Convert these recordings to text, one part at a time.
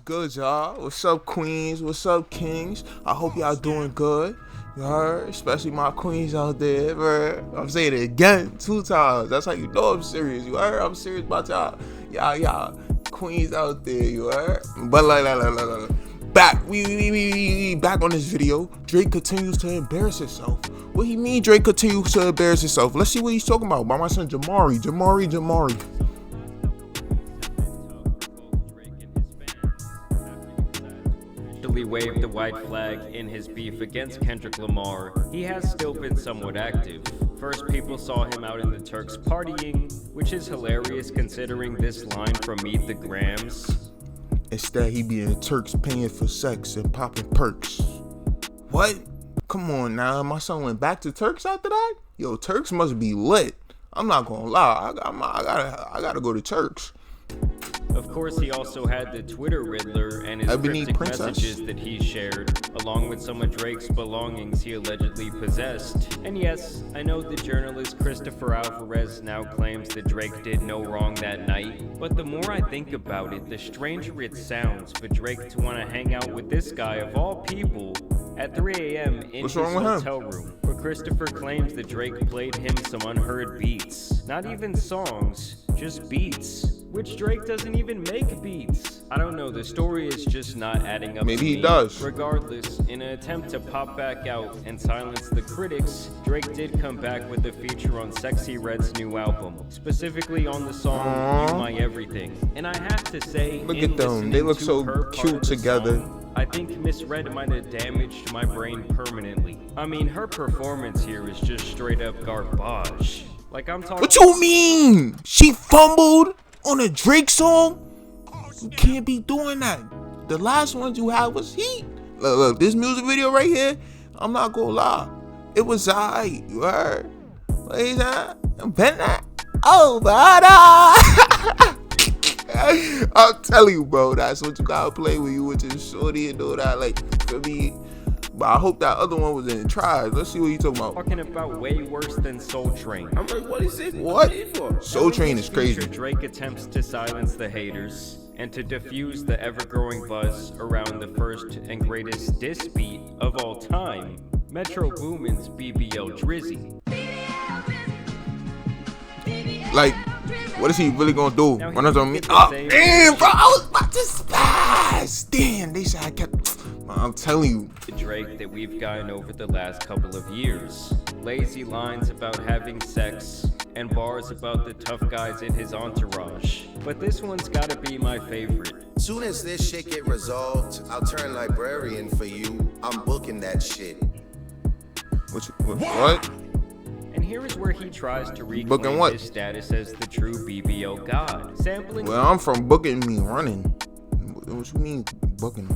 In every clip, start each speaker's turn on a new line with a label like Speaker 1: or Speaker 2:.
Speaker 1: good, y'all? What's up, queens? What's up, kings? I hope y'all doing good. You heard? Especially my queens out there, bro. I'm saying it again 2 times. That's how you know I'm serious. You heard? I'm serious about y'all. Y'all queens out there. You heard? But back. We back on this video. Drake continues to embarrass himself. What he mean? Drake continues to embarrass himself. Let's see what he's talking about. By my son Jamari.
Speaker 2: Waved the white flag in his beef against Kendrick Lamar. He has still been somewhat active. First, people saw him out in the Turks partying, which is hilarious considering this line from Meet the Grams.
Speaker 1: Instead, he be in Turks paying for sex and popping perks. What? Come on now, my son went back to Turks after that? Yo, Turks must be lit. I'm not gonna lie, I gotta go to Turks.
Speaker 2: Of course, he also had the Twitter Riddler and his cryptic messages that he shared, along with some of Drake's belongings he allegedly possessed. And yes, I know the journalist Christopher Alvarez now claims that Drake did no wrong that night, but the more I think about it, the stranger it sounds for Drake to want to hang out with this guy of all people at 3 a.m. in his hotel room, where Christopher claims that Drake played him some unheard beats. Not even songs, just beats. Which Drake doesn't even make beats. I don't know, the story is just not adding up.
Speaker 1: Maybe he does.
Speaker 2: Regardless, in an attempt to pop back out and silence the critics, Drake did come back with a feature on Sexy Red's new album, specifically on the song You My Everything. And I have to say,
Speaker 1: look at them, they look so cute together.
Speaker 2: I think Miss Red might have damaged my brain permanently. I mean, her performance here is just straight up garbage. Like, I'm talking.
Speaker 1: What you mean? She fumbled on a Drake song? You can't be doing that. The last ones you had was heat. Look, this music video right here, I'm not gonna lie, it was alright. You heard? What is that? Oh, but I'm telling you, bro, that's what you gotta play when you with your shorty and do that. Like, for me. But I hope that other one was in tries. Let's see what you talking about.
Speaker 2: Talking about way worse than Soul Train.
Speaker 3: I'm like, what is it?
Speaker 1: What? Soul Train is crazy.
Speaker 2: Drake attempts to silence the haters and to diffuse the ever-growing buzz around the first and greatest diss beat of all time, Metro Boomin's BBL Drizzy.
Speaker 1: Like, what is he really gonna do? Run up on me? Oh, damn, bro, I was about to spaz. Damn, they said I kept. I'm telling you.
Speaker 2: The Drake that we've gotten over the last couple of years. Lazy lines about having sex and bars about the tough guys in his entourage. But this one's gotta be my favorite.
Speaker 3: Soon as this shit get resolved, I'll turn librarian for you. I'm booking that shit.
Speaker 1: What?
Speaker 2: And here is where he tries to reclaim his status as the true BBO god. Sampling.
Speaker 1: Well, I'm from booking me running. What you mean booking?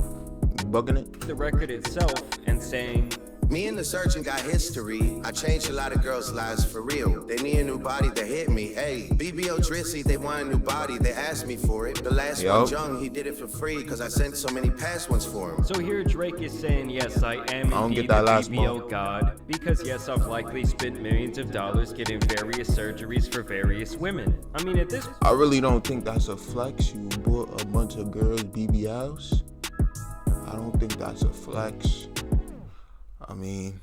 Speaker 1: Bugging it?
Speaker 2: The record itself and saying,
Speaker 3: me and the surgeon got history. I changed a lot of girls' lives for real. They need a new body to hit me. Hey, BBO Drizzy, they want a new body. They asked me for it. The last one, Jung, he did it for free because I sent so many past ones for him.
Speaker 2: So here Drake is saying, yes, I am indeed the BBO god. Because yes, I've likely spent millions of dollars getting various surgeries for various women. I mean, at this
Speaker 1: I really don't think that's a flex. You bought a bunch of girls' BBLs. I don't think that's a flex. I mean,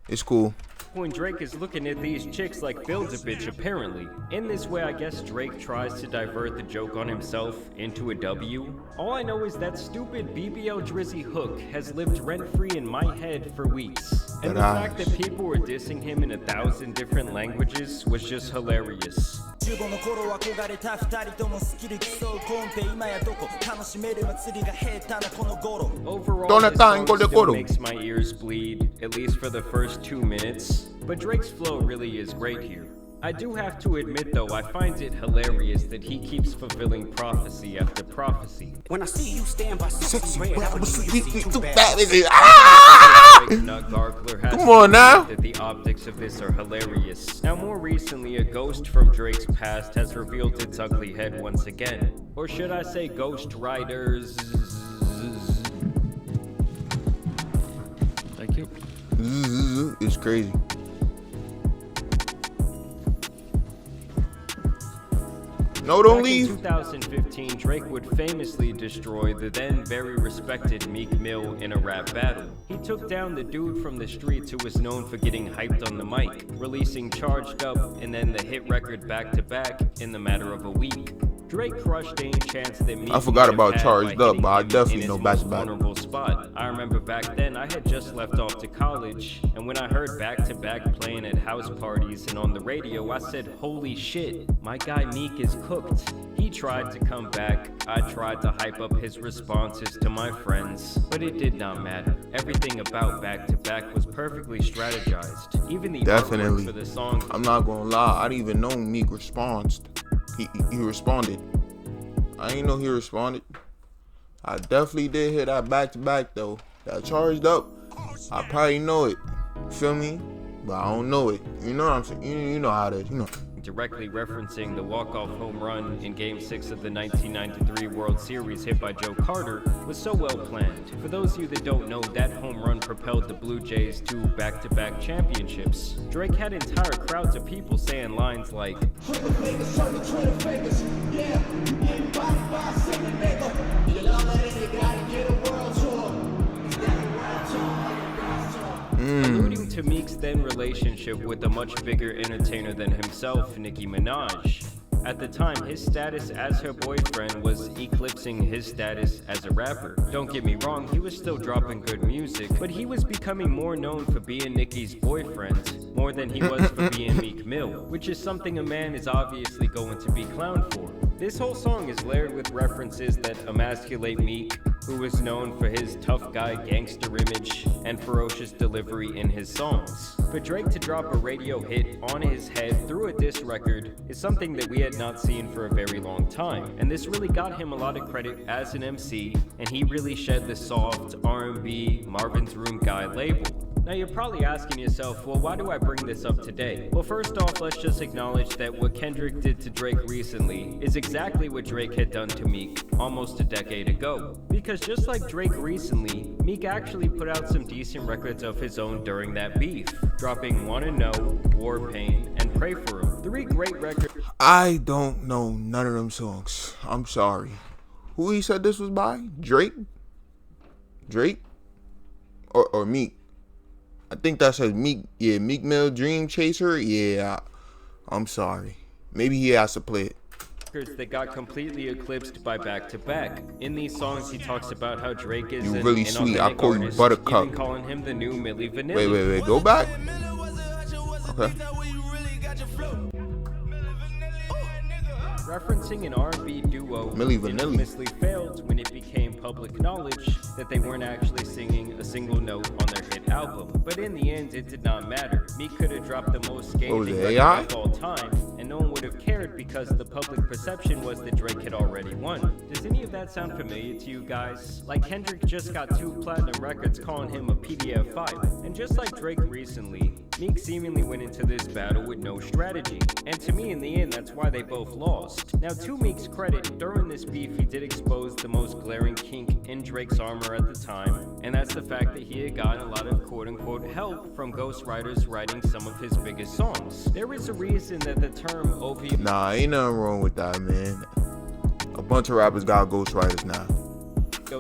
Speaker 1: it's cool.
Speaker 2: When Drake is looking at these chicks like Build-A-Bitch, apparently. In this way, I guess Drake tries to divert the joke on himself into a W. All I know is that stupid BBL Drizzy hook has lived rent-free in my head for weeks. And the fact that people were dissing him in 1,000 different languages was just hilarious. Overall, this song still makes my ears bleed, at least for the first 2 minutes. But Drake's flow really is great here. I do have to admit though, I find it hilarious that he keeps fulfilling prophecy after prophecy. When I see you stand by Come
Speaker 1: on now.
Speaker 2: That the optics of this are hilarious. Now more recently, a ghost from Drake's past has revealed its ugly head once again. Or should I say Ghost Riders? Thank you.
Speaker 1: It's crazy. No, don't
Speaker 2: Back
Speaker 1: leave.
Speaker 2: In 2015, Drake would famously destroy the then very respected Meek Mill in a rap battle. He took down the dude from the streets who was known for getting hyped on the mic, releasing Charged Up and then the hit record back to back in the matter of a week. Drake crushed any chance that Meek
Speaker 1: I forgot about
Speaker 2: had
Speaker 1: Charged
Speaker 2: by
Speaker 1: Up, but I
Speaker 2: hitting him
Speaker 1: definitely
Speaker 2: in
Speaker 1: know
Speaker 2: his
Speaker 1: back
Speaker 2: most
Speaker 1: to back.
Speaker 2: vulnerable spot. I remember back then I had just left off to college, and when I heard back to back playing at house parties and on the radio, I said, holy shit, my guy Meek is cooked. He tried to come back, I tried to hype up his responses to my friends, but it did not matter. Everything about back to back was perfectly strategized. Even the artwork for the song.
Speaker 1: I'm not gonna lie, I didn't even know Meek responds. He responded. I didn't know he responded. I definitely did hear that back to back though. That Charged Up, I probably know it. Feel me? But I don't know it. You know what I'm saying? You know how it is. You know.
Speaker 2: Directly referencing the walk-off home run in Game 6 of the 1993 World Series hit by Joe Carter was so well planned. For those of you that don't know, that home run propelled the Blue Jays to back-to-back championships. Drake had entire crowds of people saying lines like, alluding to Meek's then relationship with a much bigger entertainer than himself, Nicki Minaj. At the time, his status as her boyfriend was eclipsing his status as a rapper. Don't get me wrong, he was still dropping good music, but he was becoming more known for being Nicki's boyfriend, more than he was for being Meek Mill, which is something a man is obviously going to be clowned for. This whole song is layered with references that emasculate Meek, who is known for his tough guy gangster image and ferocious delivery in his songs. For Drake to drop a radio hit on his head through a diss record is something that we had not seen for a very long time, and this really got him a lot of credit as an MC, and he really shed the soft R&B Marvin's Room guy label. Now you're probably asking yourself, well, why do I bring this up today? Well, first off, let's just acknowledge that what Kendrick did to Drake recently is exactly what Drake had done to Meek almost a decade ago. Because just like Drake recently, Meek actually put out some decent records of his own during that beef, dropping Wanna Know, War Pain, and Pray For Him. 3 great records.
Speaker 1: I don't know none of them songs. I'm sorry. Who he said this was by? Drake? Drake? Or Meek? I think that says Meek. Yeah, Meek Mill, Dream Chaser. Yeah, I'm sorry. Maybe he has to play it.
Speaker 2: That got completely eclipsed by back to back. In these songs, he talks about how Drake is an
Speaker 1: really sweet. I call you
Speaker 2: artist,
Speaker 1: Buttercup.
Speaker 2: even calling him the new Milli Vanilli.
Speaker 1: Wait. Go back. Okay.
Speaker 2: Referencing an R&B duo
Speaker 1: Milli
Speaker 2: that
Speaker 1: Vanilli.
Speaker 2: infamously failed when it became public knowledge that they weren't actually singing a single note on their hit album. But in the end, it did not matter. Meek could have dropped the most scathing record of all time, and no one would have cared because the public perception was that Drake had already won. Does any of that sound familiar to you guys? Like Kendrick just got 2 platinum records calling him a PDF 5. And just like Drake recently, Meek seemingly went into this battle with no strategy. And to me, in the end, that's why they both lost. Now, to Meek's credit, during this beef, he did expose the most glaring kink in Drake's armor at the time, and that's the fact that he had gotten a lot of quote-unquote help from ghostwriters writing some of his biggest songs. There is a reason that the term OV...
Speaker 1: Nah, ain't nothing wrong with that, man. A bunch of rappers got ghostwriters now.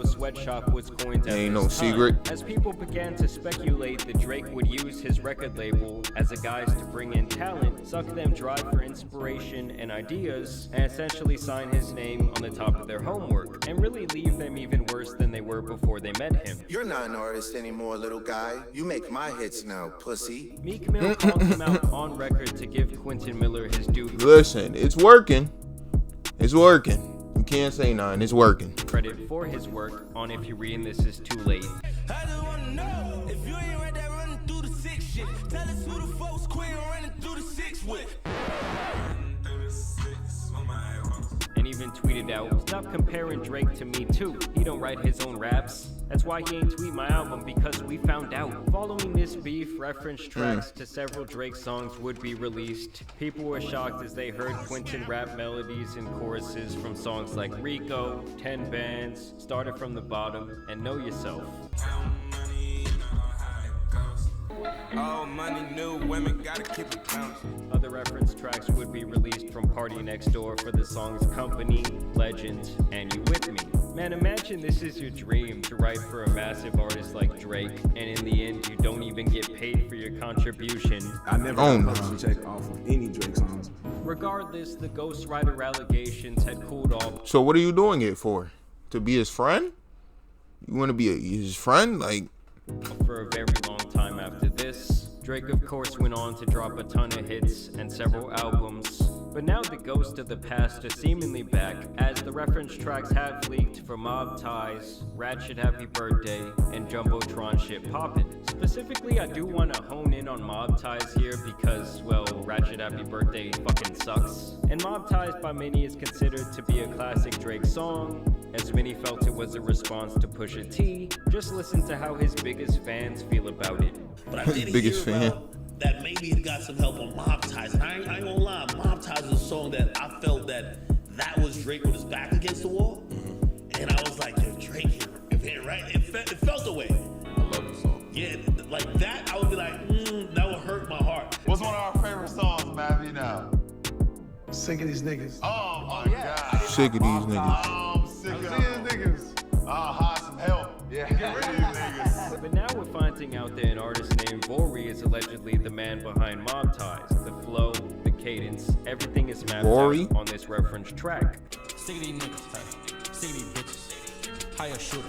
Speaker 2: Sweatshop was coined at
Speaker 1: ain't
Speaker 2: this
Speaker 1: no
Speaker 2: time,
Speaker 1: secret.
Speaker 2: as people began to speculate that Drake would use his record label as a guise to bring in talent, suck them dry for inspiration and ideas, and essentially sign his name on the top of their homework, and really leave them even worse than they were before they met him.
Speaker 3: You're not an artist anymore, little guy. You make my hits now, pussy.
Speaker 2: Meek Mill called him out on record to give Quentin Miller his due.
Speaker 1: Listen, it's working. It's working. You can't say nothing. It's working.
Speaker 2: Credit for his work on If You're Reading This Is Too Late.
Speaker 4: I just wanna know if you ain't right there running through the 6 shit. Tell us who the folks queen running through the 6 with.
Speaker 2: And even tweeted out, stop comparing Drake to me too. He don't write his own raps. That's why he ain't tweet my album, because we found out. Following this beef, reference tracks to several Drake songs would be released. People were shocked as they heard Quentin rap melodies and choruses from songs like Rico, 10 Bands, Started From the Bottom, and Know Yourself.
Speaker 4: All money, new women, gotta keep it bouncing.
Speaker 2: Other reference tracks would be released from Party Next Door for the songs Company, Legend, and You With Me. Man, imagine this is your dream, to write for a massive artist like Drake, and in the end you don't even get paid for your contribution.
Speaker 5: I never got a publishing check off of any Drake songs.
Speaker 2: Regardless, the ghostwriter allegations had cooled off.
Speaker 1: So what are you doing it for? To be his friend? You want to be his friend? Like,
Speaker 2: for a very long time after this. Drake, of course, went on to drop a ton of hits and several albums, but now the ghost of the past is seemingly back, as the reference tracks have leaked for Mob Ties, Ratchet Happy Birthday, and Jumbotron Shit Poppin'. Specifically, I do want to hone in on Mob Ties here because, well, Ratchet Happy Birthday fucking sucks. And Mob Ties by many is considered to be a classic Drake song, as many felt it was a response to Pusha T. Just listen to how his biggest fans feel about it.
Speaker 6: But I did
Speaker 1: biggest
Speaker 6: hear
Speaker 1: fan.
Speaker 6: about that maybe he got some help on Mob Ties. And I ain't gonna lie, Mob Ties is a song that I felt that was Drake with his back against the wall. And I was like, yo, Drake, right? It felt the way.
Speaker 7: I love the song.
Speaker 6: Yeah, like that, I would be like, that would hurt my heart.
Speaker 7: What's one of our favorite songs, Mavi, now?
Speaker 8: Sick of these niggas.
Speaker 7: Oh my God.
Speaker 1: sick of these niggas.
Speaker 7: I'm sick of these niggas. I'll hide some help. Yeah. Get rid of these niggas.
Speaker 2: But now we're finding out that an artist named Vori is allegedly the man behind Mob Ties. The flow, the cadence, everything is mapped
Speaker 1: Vori?
Speaker 2: out on this reference track.
Speaker 4: Sick of these niggas, sick of these bitches. Hire shooter.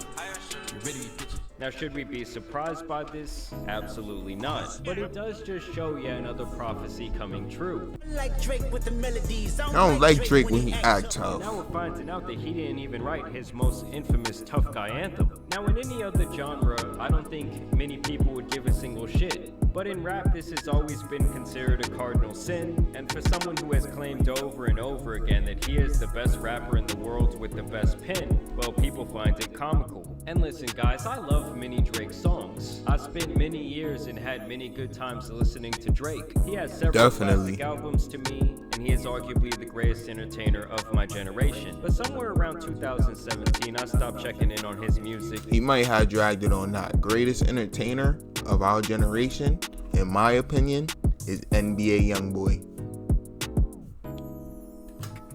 Speaker 4: You ready, bitches?
Speaker 2: Now, should we be surprised by this? Absolutely not. But it does just show yet another prophecy coming true.
Speaker 4: Like Drake with the melodies.
Speaker 1: I don't like Drake when he act tough.
Speaker 2: Now we're finding out that he didn't even write his most infamous tough guy anthem. Now, in any other genre, I don't think many people would give a single shit. But in rap, this has always been considered a cardinal sin, and for someone who has claimed over and over again that he is the best rapper in the world with the best pen, well, people find it comical. And listen, guys, I love many Drake songs. I spent many years and had many good times listening to Drake. He has several classic albums to me, and he is arguably the greatest entertainer of my generation. But somewhere around 2017, I stopped checking in on his music.
Speaker 1: He might have dragged it on that. Greatest entertainer of our generation, in my opinion, is NBA Youngboy.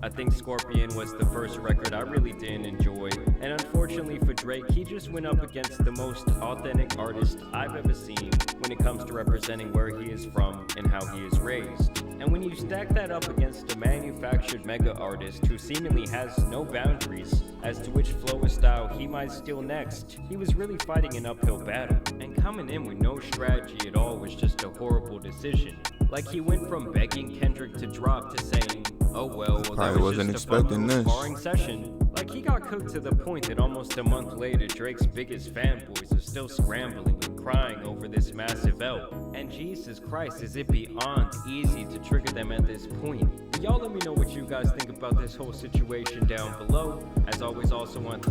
Speaker 2: I think Scorpion was the first record I really didn't enjoy, and unfortunately for Drake, he just went up against the most authentic artist I've ever seen when it comes to representing where he is from and how he is raised. And when you stack that up against a manufactured mega artist who seemingly has no boundaries as to which flow or style he might steal next, he was really fighting an uphill battle, and coming in with no strategy at all was just a horrible decision. Like, he went from begging Kendrick to drop to saying, oh well, that was
Speaker 1: wasn't
Speaker 2: just a fun
Speaker 1: expecting
Speaker 2: little
Speaker 1: this.
Speaker 2: sparring session. Like, he got cooked to the point that almost a month later, Drake's biggest fanboys are still scrambling and crying over this massive L. And Jesus Christ, is it beyond easy to trigger them at this point. But y'all let me know what you guys think about this whole situation down below. As always, also want...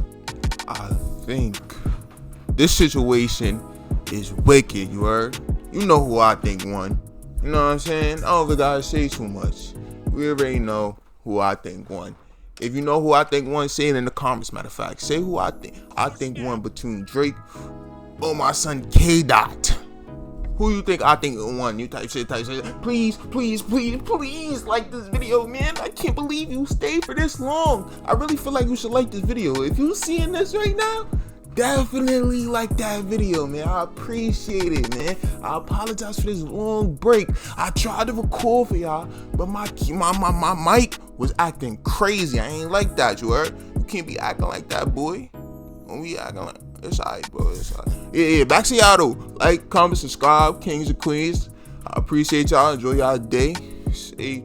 Speaker 1: I think this situation is wicked, you heard? You know who I think won. You know what I'm saying? I don't even gotta say too much. We already know who I think won. If you know who I think won, say it in the comments. Matter of fact, say who I think won between Drake or my son K-Dot. Who you think I think won? You type shit. Please like this video, man. I can't believe you stayed for this long. I really feel like you should like this video. If you seeing this right now, definitely like that video, man. I appreciate it, man. I apologize for this long break. I tried to record for y'all, but my mic was acting crazy. I ain't like that, you heard? You can't be acting like that, boy. When we acting like, it's alright, bro. It's alright. Yeah, back to y'all though. Like, comment, subscribe, kings and queens. I appreciate y'all. Enjoy y'all day. Stay